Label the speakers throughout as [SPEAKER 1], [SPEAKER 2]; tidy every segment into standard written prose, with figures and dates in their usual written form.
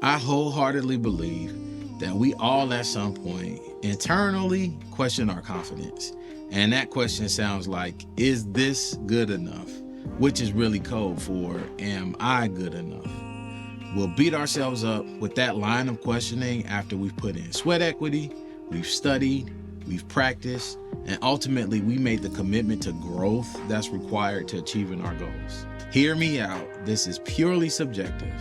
[SPEAKER 1] I wholeheartedly believe that we all at some point internally question our confidence. And that question sounds like, is this good enough? Which is really code for, am I good enough? We'll beat ourselves up with that line of questioning after we've put in sweat equity, we've studied, we've practiced, and ultimately we made the commitment to growth that's required to achieving our goals. Hear me out, this is purely subjective,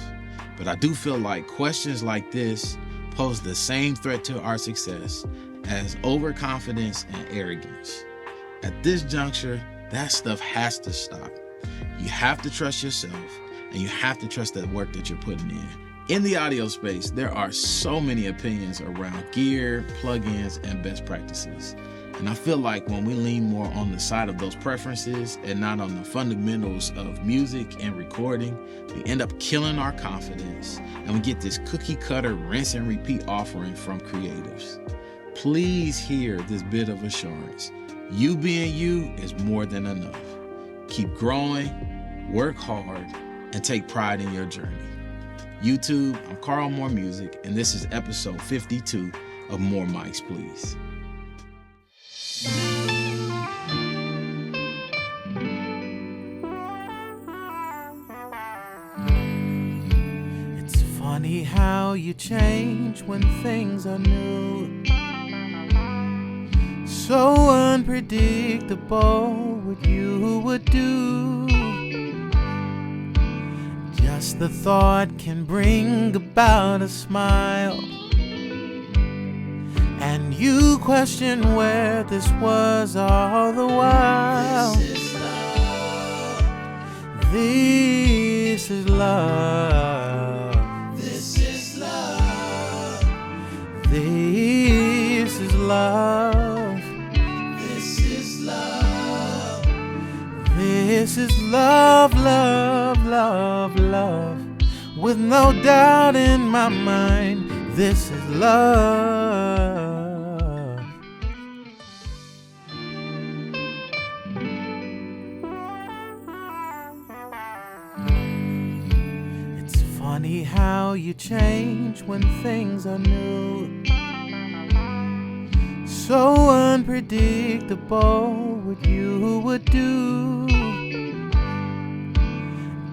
[SPEAKER 1] but I do feel like questions like this pose the same threat to our success as overconfidence and arrogance. At this juncture, that stuff has to stop. You have to trust yourself, and you have to trust that work that you're putting in. In the audio space, there are so many opinions around gear, plugins, and best practices. And I feel like when we lean more on the side of those preferences and not on the fundamentals of music and recording, we end up killing our confidence, and we get this cookie cutter rinse and repeat offering from creatives. Please hear this bit of assurance. You being you is more than enough. Keep growing, work hard, and take pride in your journey. YouTube, I'm Carl More Music, and this is episode 52 of More Mics, Please.
[SPEAKER 2] It's funny how you change when things are new. So unpredictable what you would do. Just the thought can bring about a smile, and you question where this was all the while. This is love. This is love. This is love. This is love. This is love, love, love, love. With no doubt in my mind, this is love. It's funny how you change when things are new. So unpredictable what you would do.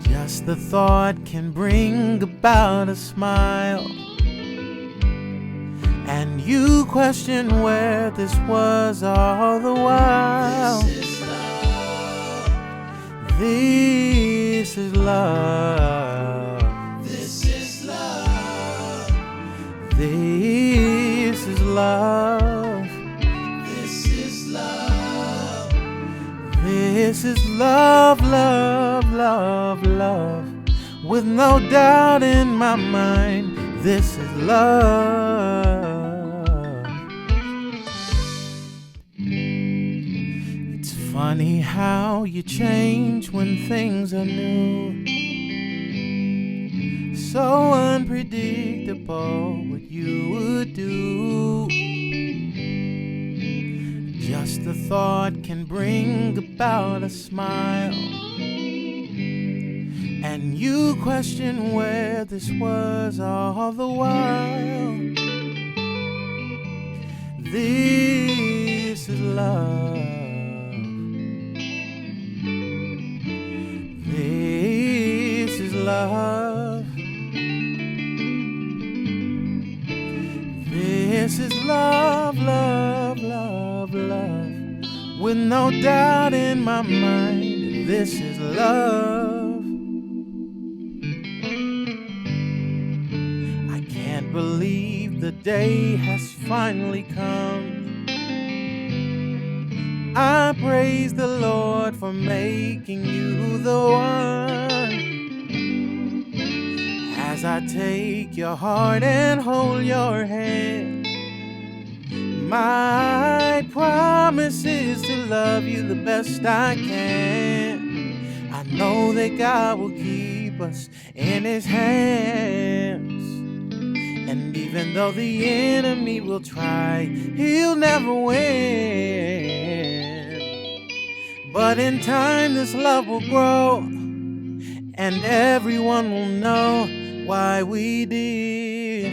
[SPEAKER 2] Just the thought can bring about a smile, and you question where this was all the while. This is love. This is love. This is love. This is love. This is love, love, love, love. With no doubt in my mind, this is love. It's funny how you change when things are new. So unpredictable what you would do. Just the thought can bring about a smile, and you question where this was all the while. This is love. This is love. This is love, love, love, love. With no doubt in my mind, this is love. I can't believe the day has finally come. I praise the Lord for making you the one. As I take your heart and hold your hand, my promise is to love you the best I can. I know that God will keep us in His hands, and even though the enemy will try, he'll never win. But in time this love will grow, and everyone will know why we did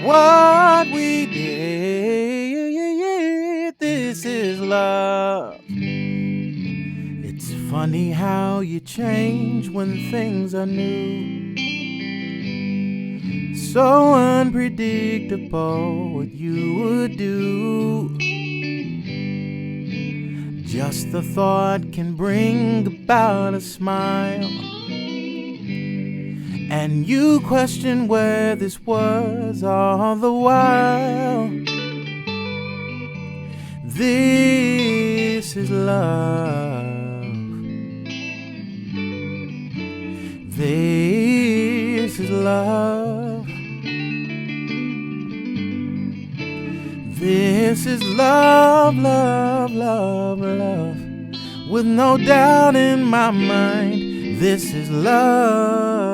[SPEAKER 2] what we did. This is love. It's funny how you change when things are new. So unpredictable what you would do. Just the thought can bring about a smile, and you question where this was all the while. This is love. This is love. This is love, love, love, love. With no doubt in my mind, this is love.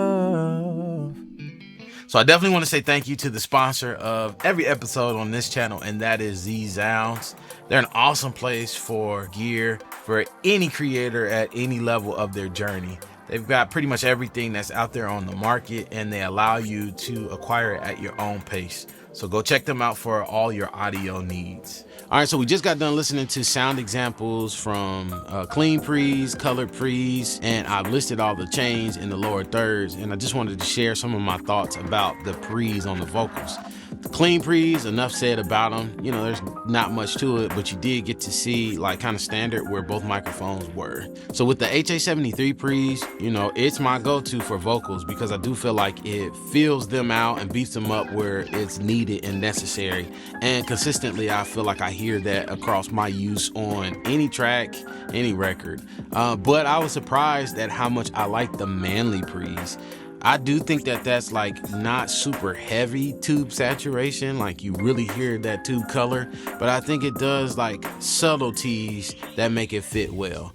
[SPEAKER 1] So I definitely want to say thank you to the sponsor of every episode on this channel, and that is Z-Zounds. They're an awesome place for gear for any creator at any level of their journey. They've got pretty much everything that's out there on the market, and they allow you to acquire it at your own pace. So go check them out for all your audio needs. All right, so we just got done listening to sound examples from clean pre's, colored pre's, and I've listed all the chains in the lower thirds, and I just wanted to share some of my thoughts about the pre's on the vocals. The clean pre's, enough said about them. You know, there's not much to it, but you did get to see like kind of standard where both microphones were. So with the HA73 pre's, you know, it's my go-to for vocals because I do feel like it fills them out and beats them up where it's needed and necessary. And consistently, I feel like I hear that across my use on any track, any record. But I was surprised at how much I like the Manley pre's. I do think that that's like not super heavy tube saturation, like you really hear that tube color, but I think it does like subtleties that make it fit well.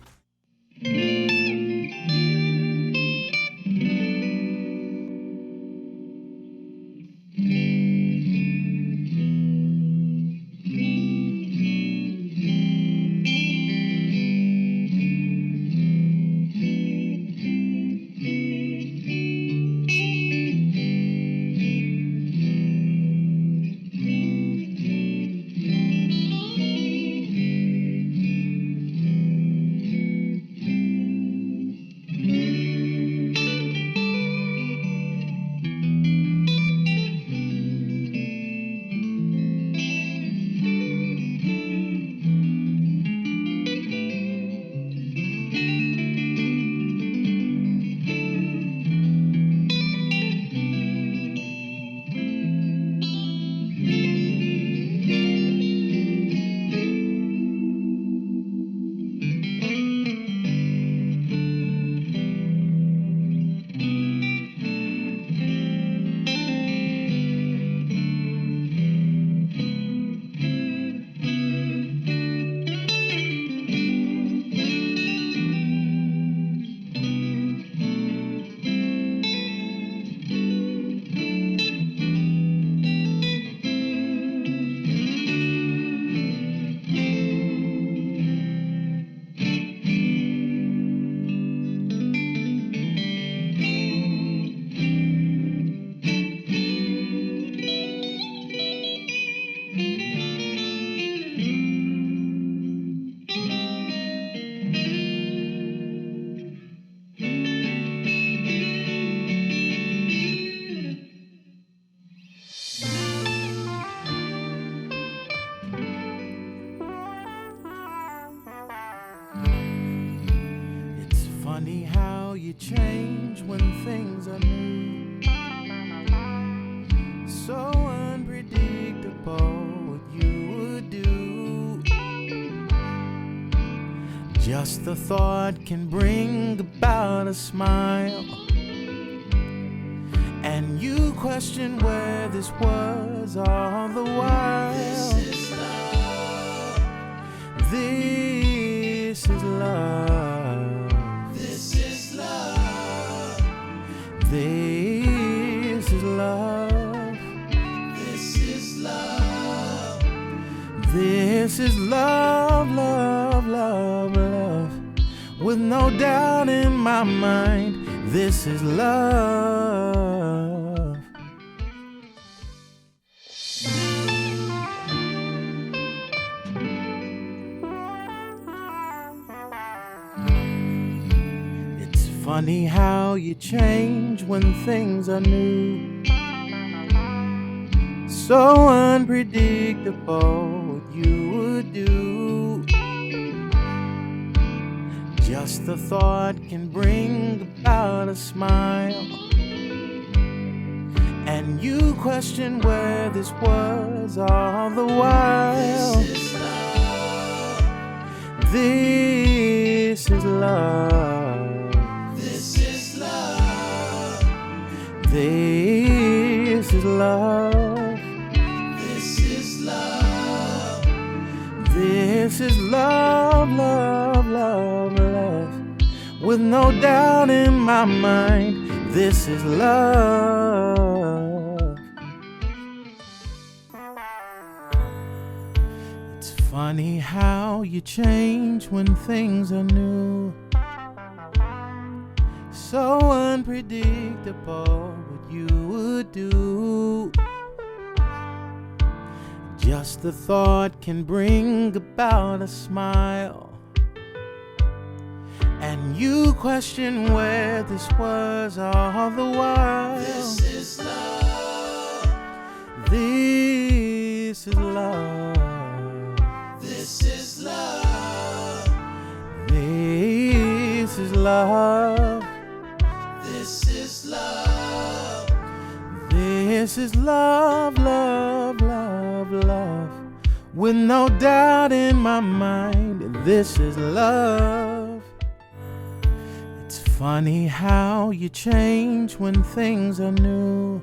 [SPEAKER 1] Funny how you change when things are new. So unpredictable what you would do. Just the thought can bring about a smile, and you question where this was all the while. This is love. This is love. This is love. This is love. This is love. This is love, love, love, love. With no doubt in my mind,
[SPEAKER 2] This is love. It's funny how you change when things are new. So unpredictable what you would do. Just the thought can bring about a smile, and you question where this was all the while. This is love. This is love. This is love. This is love. This is love, love, love, love. With no doubt in my mind, this is love. It's funny how you change when things are new. So unpredictable what you would do. Just the thought can bring about a smile, and you question where this was all the while. This is love. This is love. This is love. This is love. This is love. This is love, love, love, love. With no doubt in my mind, this is love. It's funny how you change when things are new.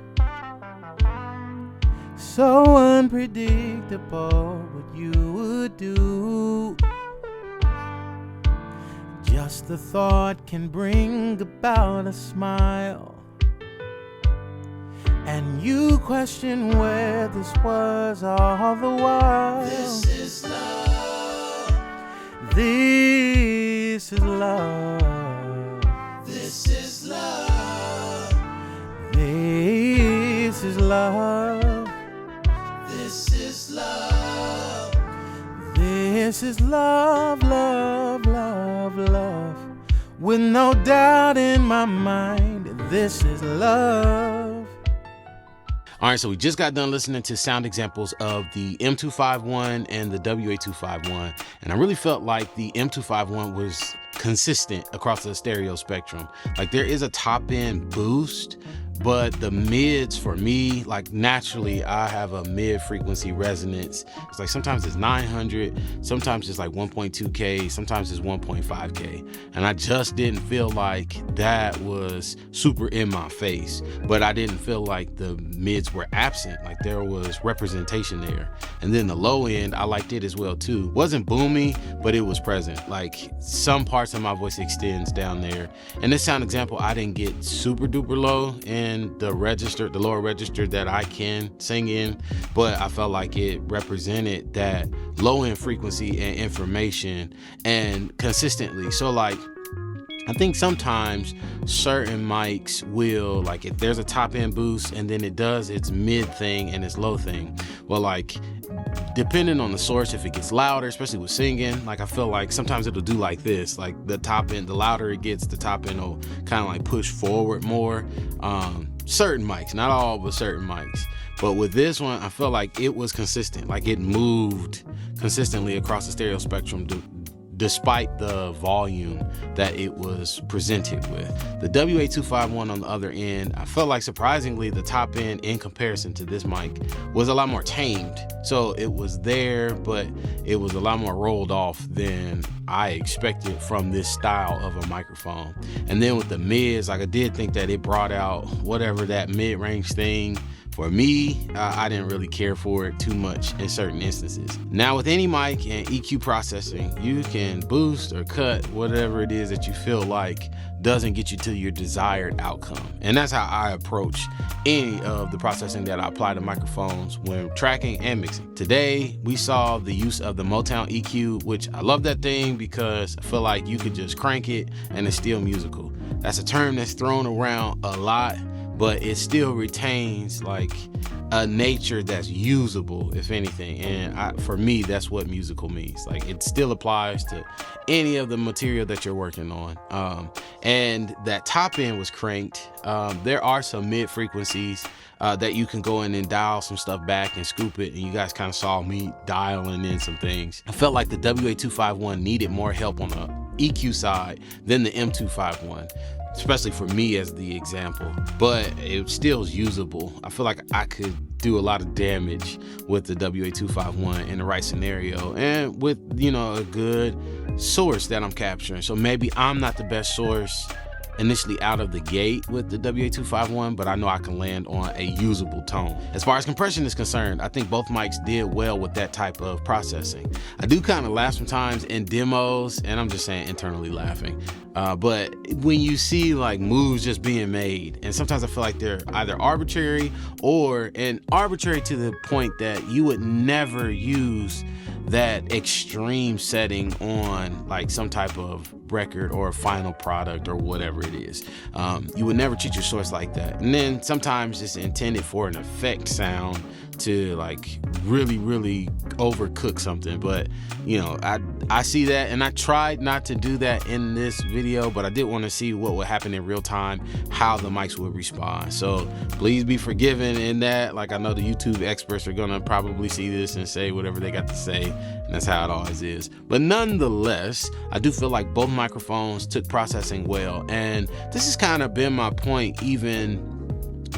[SPEAKER 2] So unpredictable what you would do. Just the thought can bring about a smile, and you question where this was all the while. This is love. This is love. This is love. This is love. This is love. This is love, love, love, love. With no doubt in my mind, this is love.
[SPEAKER 1] All right, so we just got done listening to sound examples of the M251 and the WA251, and I really felt like the M251 was consistent across the stereo spectrum. Like, there is a top end boost, but the mids for me, like, naturally I have a mid frequency resonance. It's like sometimes it's 900, sometimes it's like 1.2K, sometimes it's 1.5K, and I just didn't feel like that was super in my face. But I didn't feel like the mids were absent, like there was representation there. And then the low end, I liked it as well too. Wasn't boomy, but it was present. Like, some parts of my voice extends down there. And this sound example, I didn't get super duper low in the register, the lower register that I can sing in, but I felt like it represented that low end frequency and information, and consistently. So like, I think sometimes certain mics will, like, if there's a top end boost and then it does its mid thing and its low thing, well, like, depending on the source, if it gets louder, especially with singing, like, I feel like sometimes it'll do like this, like the top end, the louder it gets, the top end will kind of like push forward more. Certain mics, not all, but certain mics. But with this one, I felt like it was consistent, like it moved consistently across the stereo spectrum despite the volume that it was presented with. The WA251 on the other end, I felt like surprisingly the top end in comparison to this mic was a lot more tamed. So it was there, but it was a lot more rolled off than I expected from this style of a microphone. And then with the mids, like, I did think that it brought out whatever that mid-range thing. For me, I didn't really care for it too much in certain instances. Now with any mic and EQ processing, you can boost or cut whatever it is that you feel like doesn't get you to your desired outcome. And that's how I approach any of the processing that I apply to microphones when tracking and mixing. Today, we saw the use of the Motown EQ, which I love that thing because I feel like you could just crank it and it's still musical. That's a term that's thrown around a lot, but it still retains like a nature that's usable, if anything. And for me, that's what musical means. Like, it still applies to any of the material that you're working on. And that top end was cranked. There are some mid frequencies that you can go in and dial some stuff back and scoop it. And you guys kind of saw me dialing in some things. I felt like the WA251 needed more help on the EQ side than the M251. Especially for me as the example, but it still is usable. I feel like I could do a lot of damage with the WA251 in the right scenario and with, you know, a good source that I'm capturing. So maybe I'm not the best source initially out of the gate with the WA251, but I know I can land on a usable tone. As far as compression is concerned, I think both mics did well with that type of processing. I do kind of laugh sometimes in demos, and I'm just saying internally laughing. But when you see like moves just being made, and sometimes I feel like they're either arbitrary and arbitrary to the point that you would never use that extreme setting on like some type of record or a final product or whatever it is. You would never treat your source like that. And then sometimes it's intended for an effect sound to like really overcook something. But you know, I see that, and I tried not to do that in this video, but I did want to see what would happen in real time, how the mics would respond. So please be forgiven in that. Like, I know the YouTube experts are gonna probably see this and say whatever they got to say, and that's how it always is. But nonetheless, I do feel like both microphones took processing well, and this has kind of been my point even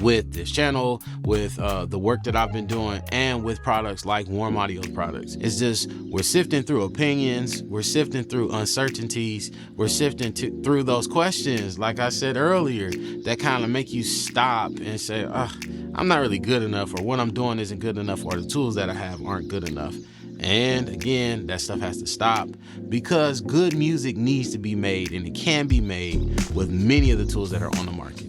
[SPEAKER 1] with this channel, with the work that I've been doing, and with products like Warm Audio's products. It's just, we're sifting through opinions, we're sifting through uncertainties, we're sifting through those questions, like I said earlier, that kind of make you stop and say, I'm not really good enough, or what I'm doing isn't good enough, or the tools that I have aren't good enough. And again, that stuff has to stop, because good music needs to be made, and it can be made with many of the tools that are on the market.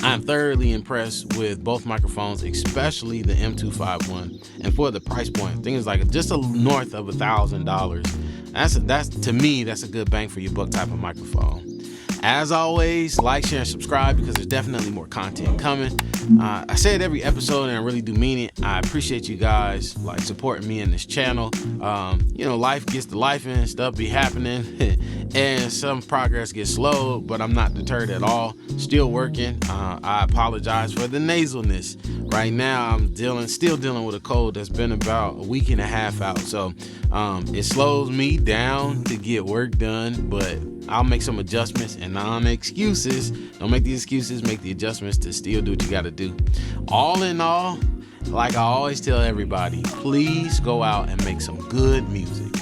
[SPEAKER 1] I'm thoroughly impressed with both microphones, especially the M251. And for the price point, I think it's like just north of $1,000. That's to me, that's a good bang for your buck type of microphone. As always, like, share, and subscribe, because there's definitely more content coming. I say it every episode, and I really do mean it. I appreciate you guys like supporting me in this channel. You know, life gets to life and stuff be happening, and some progress gets slowed, but I'm not deterred at all. Still working. I apologize for the nasalness. Right now, I'm still dealing with a cold that's been about a week and a half out, so it slows me down to get work done, but I'll make some adjustments, and non-excuses. Don't make the excuses, make the adjustments to still do what you gotta do. All in all, like I always tell everybody, please go out and make some good music.